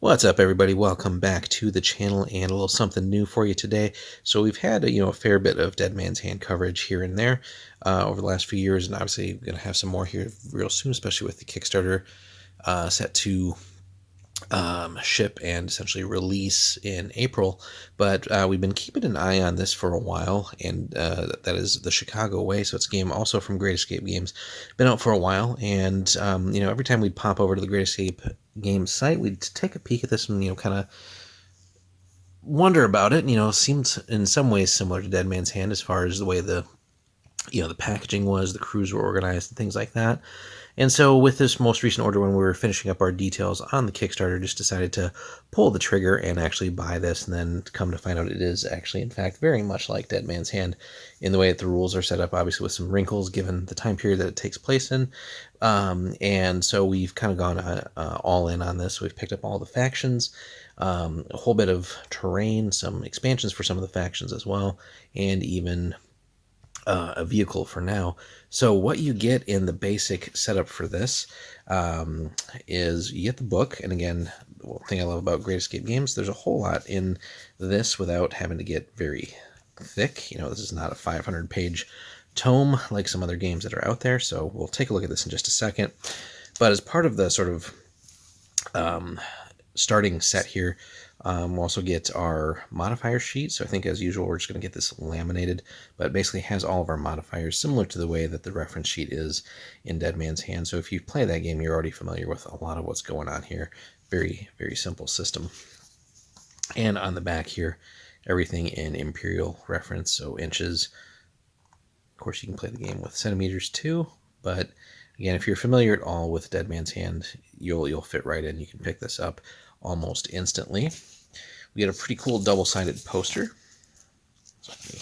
What's up, everybody? Welcome back to the channel and a little something new for you today. So we've had a fair bit of Dead Man's Hand coverage here and there over the last few years, and obviously we're going to have some more here real soon, especially with the Kickstarter set to ship and essentially release in April. But we've been keeping an eye on this for a while, and that is The Chicago Way. So it's a game also from Great Escape Games. Been out for a while, and every time we'd pop over to the Great Escape Games site, we'd take a peek at this and kind of wonder about it. Seems in some ways similar to Dead Man's Hand as far as the way the packaging was, the crews were organized, and things like that. And so with this most recent order, when we were finishing up our details on the Kickstarter, just decided to pull the trigger and actually buy this, and then come to find out it is actually, in fact, very much like Dead Man's Hand in the way that the rules are set up, obviously with some wrinkles given the time period that it takes place in. And so we've kind of gone all in on this. We've picked up all the factions, a whole bit of terrain, some expansions for some of the factions as well, and even a vehicle for now. So what you get in the basic setup for this is you get the book, and again, the thing I love about Great Escape Games, there's a whole lot in this without having to get very thick. This is not a 500-page tome like some other games that are out there, so we'll take a look at this in just a second. But as part of the sort of starting set here, we'll also get our modifier sheet. So I think, as usual, we're just going to get this laminated, but it basically has all of our modifiers similar to the way that the reference sheet is in Dead Man's Hand. So if you play that game, you're already familiar with a lot of what's going on here. Very, very simple system. And on the back here, everything in imperial reference, so inches. Of course, you can play the game with centimeters too, but again, if you're familiar at all with Dead Man's Hand, you'll fit right in. You can pick this up almost instantly. We get a pretty cool double-sided poster. So let me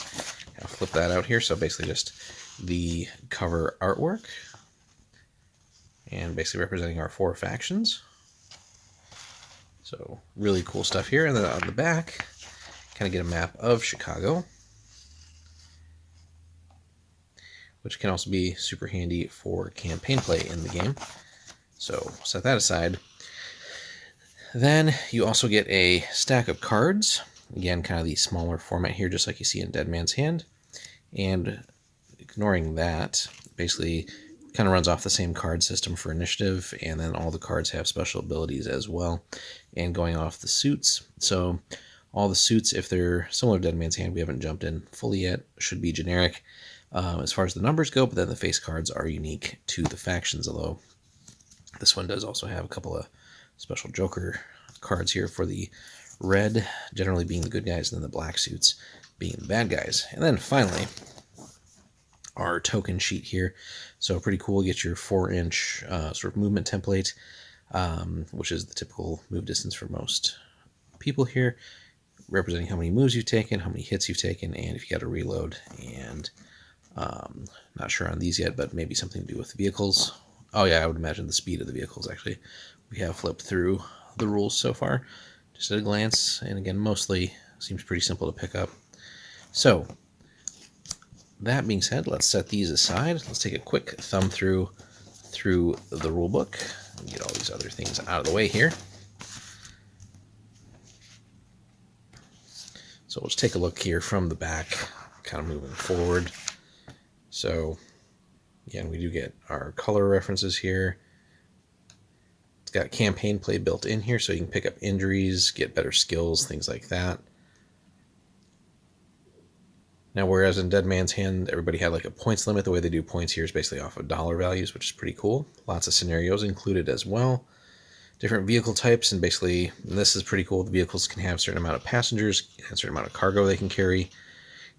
kind of flip that out here. So basically just the cover artwork, and basically representing our 4 factions. So really cool stuff here. And then on the back, kind of get a map of Chicago, which can also be super handy for campaign play in the game. So set that aside. Then you also get a stack of cards. Again, kind of the smaller format here, just like you see in Dead Man's Hand. And ignoring that, basically kind of runs off the same card system for initiative, and then all the cards have special abilities as well. And going off the suits, so all the suits, if they're similar to Dead Man's Hand, we haven't jumped in fully yet, should be generic as far as the numbers go, but then the face cards are unique to the factions, although this one does also have a couple of special Joker cards here for the red generally being the good guys, and then the black suits being the bad guys. And then finally, our token sheet here. So pretty cool. You get your 4-inch sort of movement template, which is the typical move distance for most people here, representing how many moves you've taken, how many hits you've taken, and if you got to reload. And not sure on these yet, but maybe something to do with the vehicles. Oh yeah, I would imagine the speed of the vehicles, actually. We have flipped through the rules so far, just at a glance, and again, mostly seems pretty simple to pick up. So, that being said, let's set these aside. Let's take a quick thumb through the rule book and get all these other things out of the way here. So we'll just take a look here from the back, kind of moving forward. So, again, we do get our color references here. It's got campaign play built in here, so you can pick up injuries, get better skills, things like that. Now, whereas in Dead Man's Hand, everybody had like a points limit, the way they do points here is basically off of dollar values, which is pretty cool. Lots of scenarios included as well. Different vehicle types, and basically, and this is pretty cool, the vehicles can have a certain amount of passengers, a certain amount of cargo they can carry.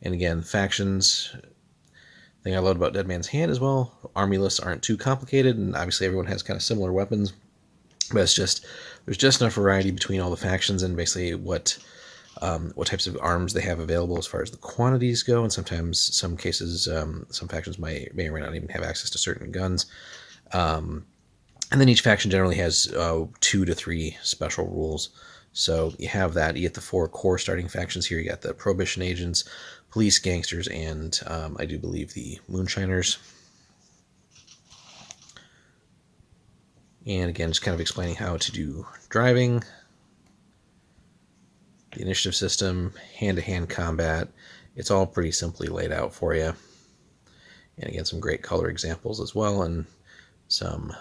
And again, factions. The thing I loved about Dead Man's Hand as well, army lists aren't too complicated, and obviously everyone has kind of similar weapons. But it's just, there's just enough variety between all the factions and basically what types of arms they have available as far as the quantities go. And sometimes, some cases, some factions may or may not even have access to certain guns. And then each faction generally has 2 to 3 special rules. So you have that. You get the 4 core starting factions here. You got the Prohibition agents, police, gangsters, and I do believe the moonshiners. And again, just kind of explaining how to do driving, the initiative system, hand-to-hand combat. It's all pretty simply laid out for you. And again, some great color examples as well, and some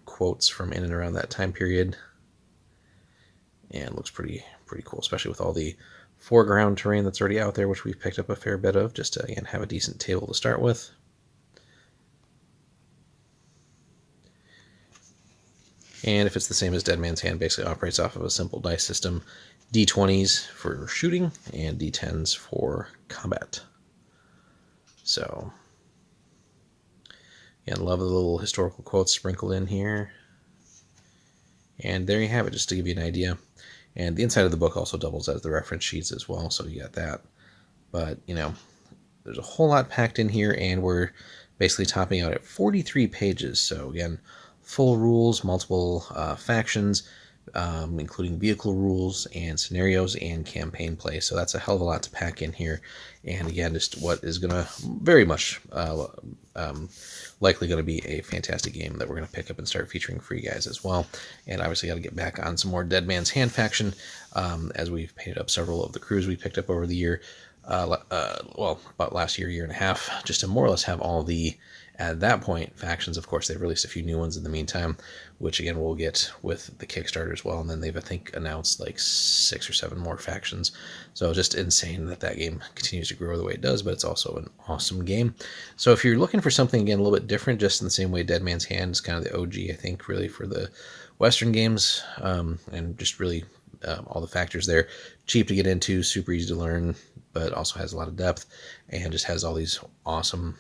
quotes from in and around that time period. And looks pretty cool, especially with all the foreground terrain that's already out there, which we've picked up a fair bit of, just to again have a decent table to start with. And if it's the same as Dead Man's Hand, basically operates off of a simple dice system, D20s for shooting and D10s for combat. So, again, love the little historical quotes sprinkled in here. And there you have it, just to give you an idea. And the inside of the book also doubles as the reference sheets as well, so you got that. But, you know, there's a whole lot packed in here, and we're basically topping out at 43 pages. So, again, full rules, multiple factions, including vehicle rules and scenarios and campaign play. So that's a hell of a lot to pack in here. And again, just what is going to very much likely going to be a fantastic game that we're going to pick up and start featuring for you guys as well. And obviously got to get back on some more Dead Man's Hand faction, as we've painted up several of the crews we picked up over the year. Well, about last year and a half, just to more or less have all the, at that point, factions. Of course, they've released a few new ones in the meantime, which again we'll get with the Kickstarter as well. And then they've, I think, announced like 6 or 7 more factions. So just insane that game continues to grow the way it does, but it's also an awesome game. So if you're looking for something, again, a little bit different, just in the same way Dead Man's Hand is kind of the OG, I think, really for the Western games, and just really all the factors there. Cheap to get into, super easy to learn, but also has a lot of depth, and just has all these awesome,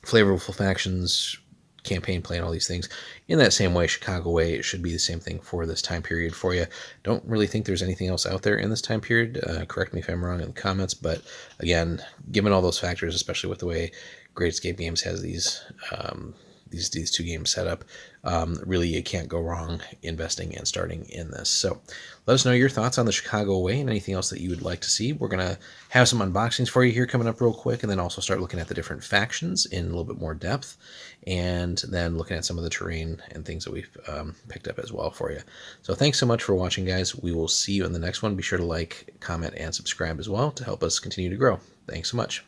flavorful factions, campaign play, and all these things. In that same way, Chicago Way, it should be the same thing for this time period for you. Don't really think there's anything else out there in this time period. Correct me if I'm wrong in the comments, but again, given all those factors, especially with the way Great Escape Games has these two games set up, really you can't go wrong investing and starting in this. So let us know your thoughts on the Chicago Way and anything else that you would like to see. We're going to have some unboxings for you here coming up real quick, and then also start looking at the different factions in a little bit more depth, and then looking at some of the terrain and things that we've picked up as well for you. So thanks so much for watching, guys. We will see you in the next one. Be sure to like, comment, and subscribe as well to help us continue to grow. Thanks so much.